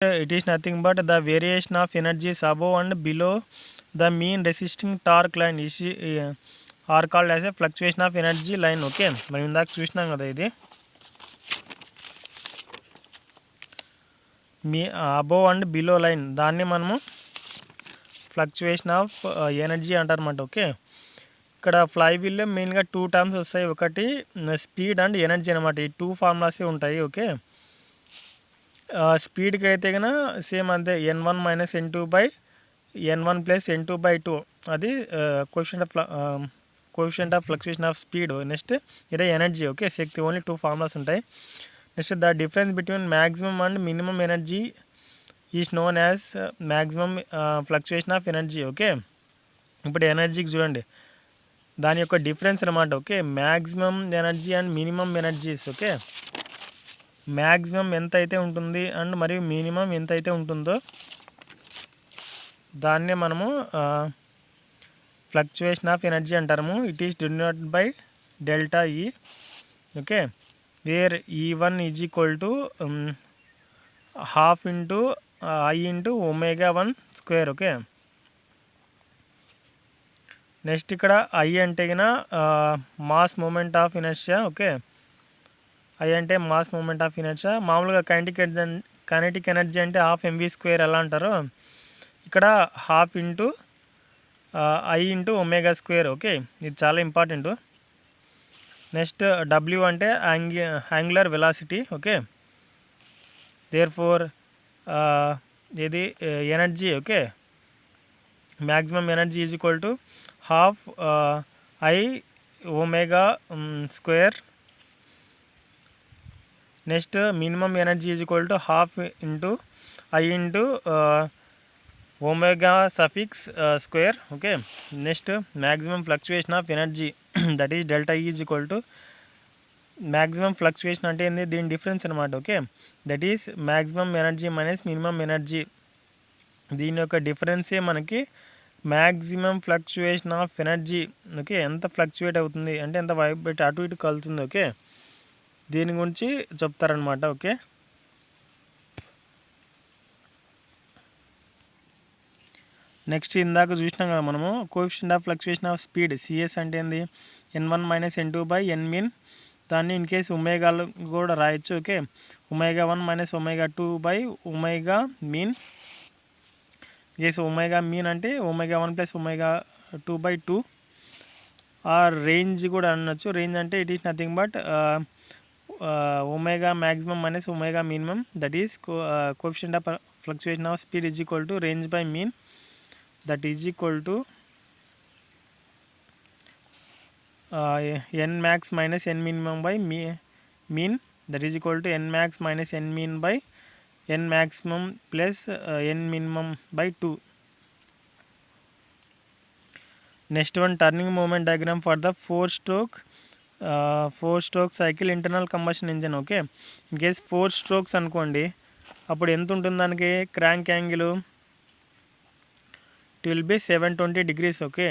it is nothing but the variation of energies above and below the mean resisting torque line is are called as a fluctuation of energy line. Okay, మనం ఇందాక చూసినాం కదా, ఇది మీ above and below line, దాన్ని మనము fluctuation of energy అంటారన్నమాట. Okay, ఇక్కడ fly వీల్లో మెయిన్గా 2 terms వస్తాయి, ఒకటి స్పీడ్ అండ్ ఎనర్జీ అనమాట. ఈ 2 ఫార్ములాసే ఉంటాయి. ఓకే, స్పీడ్కి అయితే కన్నా సేమ్ అంతే, n1 minus n2/n1 plus n2/2, అది coefficient of fluctuation of speed. Next ఇదే ఎనర్జీ. ఓకే, శక్తి, ఓన్లీ 2 ఫార్ములాస్ ఉంటాయి. Next the difference between maximum and minimum energy is known as maximum fluctuation of energy. Okay, ఇప్పుడు ఎనర్జీకి చూడండి, దాని యొక్క difference అనమాట. Okay, maximum energy and minimum energies. Okay, maximum ఎంత అయితే ఉంటుంది అండ్ మరియు మినిమం ఎంత అయితే ఉంటుందో దాన్నే మనము ఫ్లక్చుయేషన్ ఆఫ్ ఎనర్జీ అంటాము. It is denoted by delta E. Okay, where E1 is equal to ½ into I into ω1 square. Okay, next ఇక్కడ I అంటే కిన mass moment of inertia. Okay, I అంటే మాస్ మూమెంట్ ఆఫ్ ఇనర్షియా. మామూలుగా kinetic energy అంటే ½ mv² ఎలా అంటారో, ఇక్కడ ½ into I into ω². Okay, ఇది చాలా ఇంపార్టెంట్. నెక్స్ట్ W అంటే angular velocity. Okay, therefore ఇది energy. Okay, maximum energy is equal to ½ I ω². Next minimum energy is equal to ½ into I into ω⁻². Okay, next maximum fluctuation of energy that is delta E is equal to, maximum fluctuation అంటే ఏంది, దీని difference అనమాట. Okay, that is maximum energy minus minimum energy, దీని యొక్క డిఫరెన్సే మనకి maximum fluctuation of energy. Okay, ఎంత fluctuate అవుతుంది అంటే ఎంత వైబ్రేట్ అటు ఇటు కలుతుంది. ఓకే, దీని గురించి చెప్తారనమాట. ఓకే, నెక్స్ట్ ఇందాక చూసినాం కదా మనము, coefficient of fluctuation of speed CS అంటే ఏంది, n1 మైనస్ n2/n మీన్. దాన్ని ఇన్ కేసు ఒమేగాలో కూడా రాయొచ్చు. Okay, ω1 minus ω2/ω mean. Case omega mean అంటే ω1 ప్లస్ ω2/2. ఆర్ రేంజ్ కూడా అనొచ్చు. రేంజ్ అంటే it is nothing but omega maximum minus omega minimum, that is coefficient of fluctuation of speed is equal to range by mean, that is equal to n max minus n minimum by mean, that is equal to n max minus n mean by n maximum plus n minimum by 2. Next one, turning moment diagram for the 4-stroke cycle internal combustion engine. Okay, in case 4 strokes అనుకోండి, అప్పుడు ఎంత ఉంటుంది దానికి crank angle, it will be 720 degrees. Okay,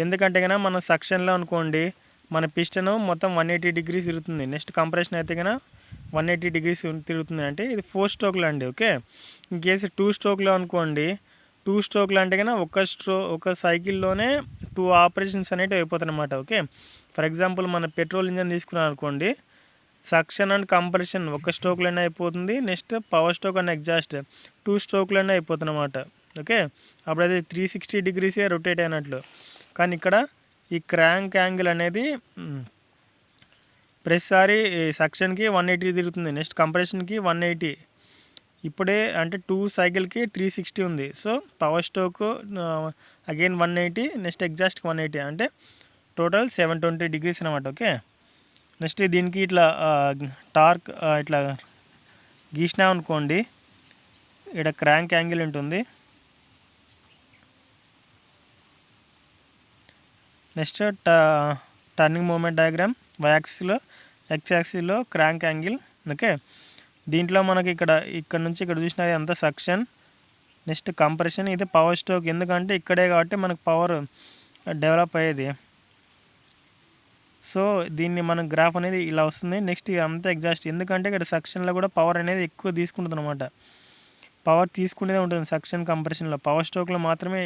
ఎందుకంటే కన్నా మనం సక్షన్లో అనుకోండి, మన పిస్టన్ మొత్తం 180 degrees తిరుగుతుంది. నెక్స్ట్ కంప్రెషన్ అయితే కన్నా 180 degrees తిరుగుతుంది. అంటే ఇది 4 స్ట్రోక్లో అండి. ఓకే, ఇన్ కేసు 2 స్ట్రోక్లో అనుకోండి, 2 స్ట్రోక్లు అంటే కన్నా ఒక సైకిల్లోనే 2 ఆపరేషన్స్ అనేవి అయిపోతాయి అన్నమాట. ఓకే, ఫర్ ఎగ్జాంపుల్ మన పెట్రోల్ ఇంజన్ తీసుకున్నాం అనుకోండి, సక్షన్ అండ్ కంప్రెషన్ ఒక స్ట్రోక్లోనే అయిపోతుంది. Next power stroke and exhaust 2 స్ట్రోక్లోనే అయిపోతుంది అన్నమాట. ఓకే, అప్పుడు అది 360 degrees రొటేట్ అయినట్లు. కానీ ఇక్కడ ఈ క్రాంక్ యాంగిల్ అనేది ప్రతిసారి సక్షన్కి 180 తిరుగుతుంది, నెక్స్ట్ కంప్రెషన్కి 180. ఇప్పుడే అంటే 2 సైకిల్కి 360 ఉంది. So power stroke again 180, next ఎగ్జాస్ట్కి 180, అంటే టోటల్ 720 degrees అనమాట. ఓకే, నెక్స్ట్ దీనికి ఇట్లా టార్క్ ఇట్లా గీసినాం అనుకోండి, ఇక్కడ క్రాంక్ యాంగిల్ ఉంటుంది. Next turning moment diagram, y యాక్సిస్లో x యాక్సిస్లో క్రాంక్ యాంగిల్. ఓకే, దీంట్లో మనకి ఇక్కడ నుంచి ఇక్కడ చూసినది అంతా సక్షన్, నెక్స్ట్ కంప్రెషన్, ఇది పవర్ స్ట్రోక్. ఎందుకంటే ఇక్కడే కాబట్టి మనకు పవర్ డెవలప్ అయ్యేది. సో దీన్ని మన గ్రాఫ్ అనేది ఇలా వస్తుంది. నెక్స్ట్ అంతా ఎగ్జాస్ట్, ఎందుకంటే ఇక్కడ సక్షన్లో కూడా పవర్ అనేది ఎక్కువ తీసుకుంటుంది అనమాట. పవర్ తీసుకునేదే ఉంటుంది సక్షన్ కంప్రెషన్లో. పవర్ స్ట్రోక్లో మాత్రమే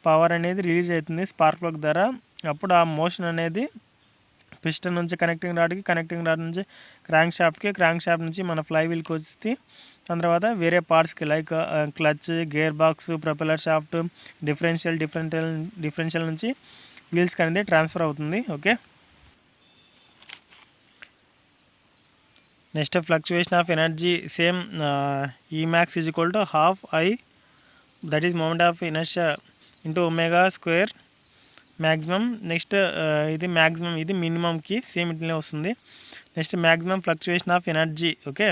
పవర్ అనేది రిలీజ్ అవుతుంది స్పార్క్ ప్లగ్ ద్వారా. అప్పుడు ఆ మోషన్ అనేది పిస్టన్ నుంచి కనెక్టింగ్ రాడ్ నుంచి క్రాంక్ షాఫ్ట్ నుంచి మన ఫ్లై వీల్కి వచ్చి దాని తర్వాత వేరే పార్ట్స్కి like clutch, gear box, propeller shaft, differential నుంచి వీల్స్కి అనేది ట్రాన్స్ఫర్ అవుతుంది. Okay, next fluctuation of energy same Emax is equal to ½ I, that is moment of inertia into omega square maximum. Next ఇది మ్యాక్సిమం, ఇది మినిమంకి సేమ్ ఇట్లనే వస్తుంది. Next maximum fluctuation of energy okay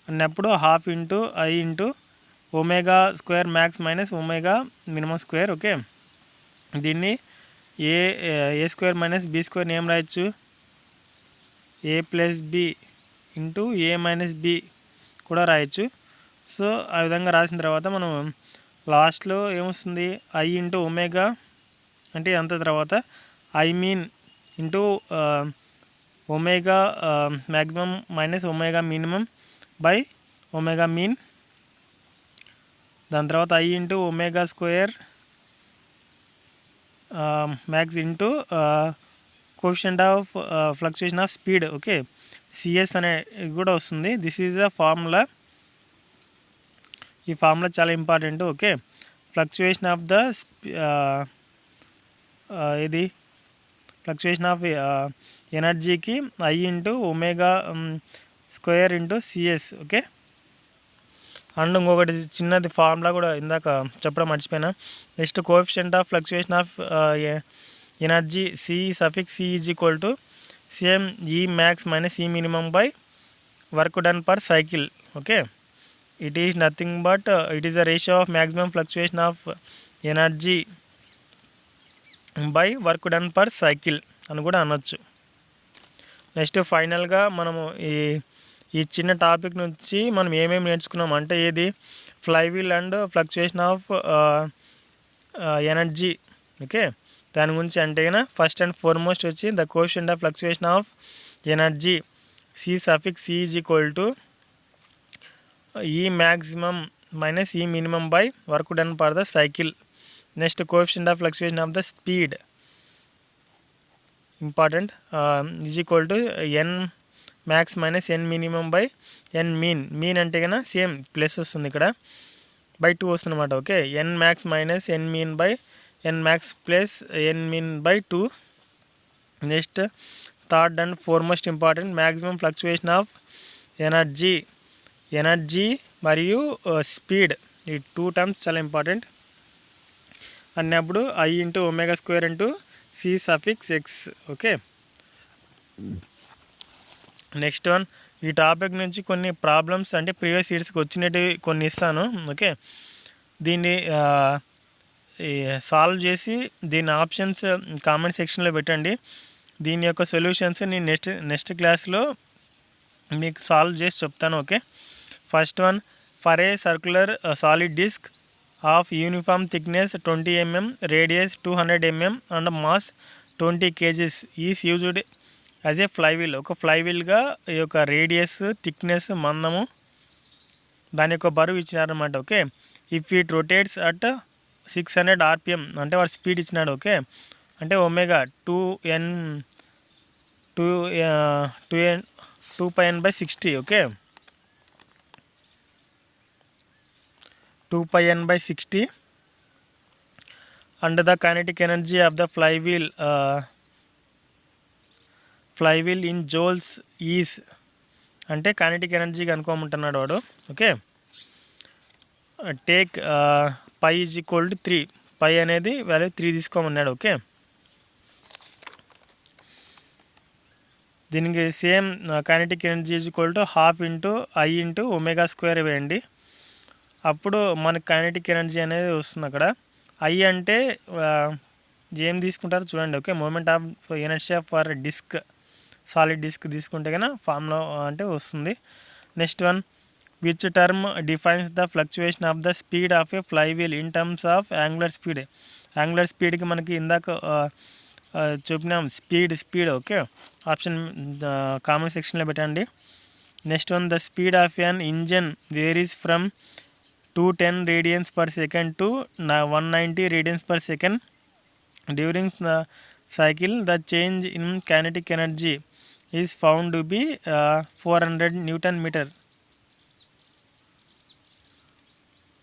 అన్నప్పుడు ½ I into omega square max minus omega minimum square. Okay, దీన్ని A square minus B square ఏం రాయొచ్చు, A plus B into A minus B కూడా రాయొచ్చు. సో ఆ విధంగా రాసిన తర్వాత మనం లాస్ట్లో ఏమొస్తుంది I ఇంటూ ఒమేగా అంటే అంత తర్వాత I mean into omega maximum minus omega minimum by omega mean. దాని తర్వాత I into omega square max into coefficient of fluctuation of speed. Okay, CS అనే కూడా వస్తుంది. This is the formula. ఈ formula చాలా important. Okay, fluctuation of the ఇది fluctuation of ఎనర్జీకి I into omega square into CS. Okay, and ఇంకొకటి చిన్నది formula కూడా ఇందాక చెప్పడం మర్చిపోయినా. Next coefficient of fluctuation of energy C is equal to same Emax minus E minimum by work done per cycle. Okay, it is nothing but it is the ratio of maximum fluctuation of energy by work done per cycle అని కూడా అనొచ్చు. Next ఫైనల్గా మనము ఈ చిన్న topic నుంచి మనం ఏమేమి నేర్చుకున్నాం అంటే ఏది flywheel and fluctuation of energy. Okay, దాని గురించి అంటే కన్నా ఫస్ట్ అండ్ ఫార్మోస్ట్ వచ్చి the coefficient of fluctuation of energy C is equal to E maximum minus E minimum by work done per the cycle. Next coefficient of fluctuation of the speed important is equal to N max minus N minimum by N mean అంటే కన్నా same plus వస్తుంది ఇక్కడ by 2 వస్తుంది అనమాట. Okay, N max minus N mean by N max plus N mean by 2. Next third and foremost important maximum fluctuation of energy మరియు speed. ఈ 2 terms చాలా important అన్నప్పుడు I into omega square into C(x). Okay, next one ఈ topic నుంచి కొన్ని problems అంటే previous ఇయర్స్కి వచ్చినట్టు కొన్ని ఇస్తాను. ఓకే, దీన్ని సాల్వ్ చేసి దీని ఆప్షన్స్ కామెంట్ సెక్షన్లో పెట్టండి. దీని యొక్క సొల్యూషన్స్ నేను నెక్స్ట్ క్లాస్లో మీకు సాల్వ్ చేసి చెప్తాను. Okay, first one for a circular solid disc of uniform thickness 20 mm, radius 200 mm and mass 20 kg is used as a flywheel. ఒక ఫ్లైవీల్గా ఈ యొక్క రేడియస్, థిక్నెస్, మందము, దాని యొక్క బరువు ఇచ్చినారనమాట. Okay, if it rotates at 600 RPM అంటే వాడు స్పీడ్ ఇచ్చినాడు. ఓకే, అంటే omega 2πn/60. Okay, 2πn/60 and the kinetic energy of the flywheel in joules is అంటే కైనెటిక్ ఎనర్జీ కనుక్కోమంటున్నాడు వాడు. Okay, take π is equal to 3. π అనేది వాల్యూ 3 తీసుకోమన్నాడు. ఓకే, దీనికి same kinetic energy is equal to ½ into I into omega square వేయండి. అప్పుడు మనకు kinetic energy అనేది వస్తుంది. అక్కడ I అంటే ఏం తీసుకుంటారో చూడండి. Okay, moment of inertia for disc, solid disc తీసుకుంటే కన్నా ఫార్ములా అంటే వస్తుంది. Next one which term defines the fluctuation of the speed of a flywheel in terms of angular speed. Angular స్పీడ్కి మనకి ఇందాక చూపినాం స్పీడ్. ఓకే, ఆప్షన్ కామెంట్ సెక్షన్లో పెట్టండి. Next one the speed of an engine varies from 210 radians per second to 190 radians per second. During the cycle, the change in kinetic energy is found to be 400 Newton meter.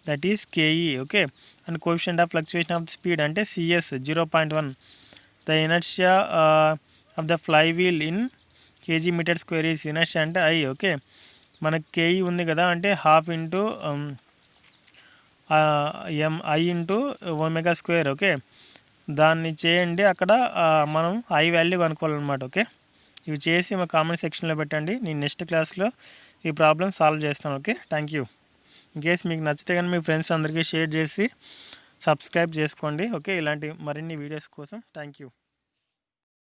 That is Ke. Okay, and coefficient of fluctuation of the speed ante Cs 0.1. The inertia of the flywheel in kg meter square is inertia ante I. Okay, మనకు Ke ఉంది కదా అంటే half into I into omega square. Okay, దాన్ని చేయండి. అక్కడ మనం I value కనుక్కోవాలన్నమాట. Okay, ఇవి చేసి మా కామెంట్ సెక్షన్లో పెట్టండి. నేను నెక్స్ట్ క్లాస్లో ఈ ప్రాబ్లమ్ సాల్వ్ చేస్తాను. Okay, thank you. ఇన్కేస్ మీకు నచ్చితే కానీ మీ ఫ్రెండ్స్ అందరికీ షేర్ చేసి సబ్స్క్రైబ్ చేసుకోండి. ఓకే, ఇలాంటి మరిన్ని వీడియోస్ కోసం థ్యాంక్ యూ.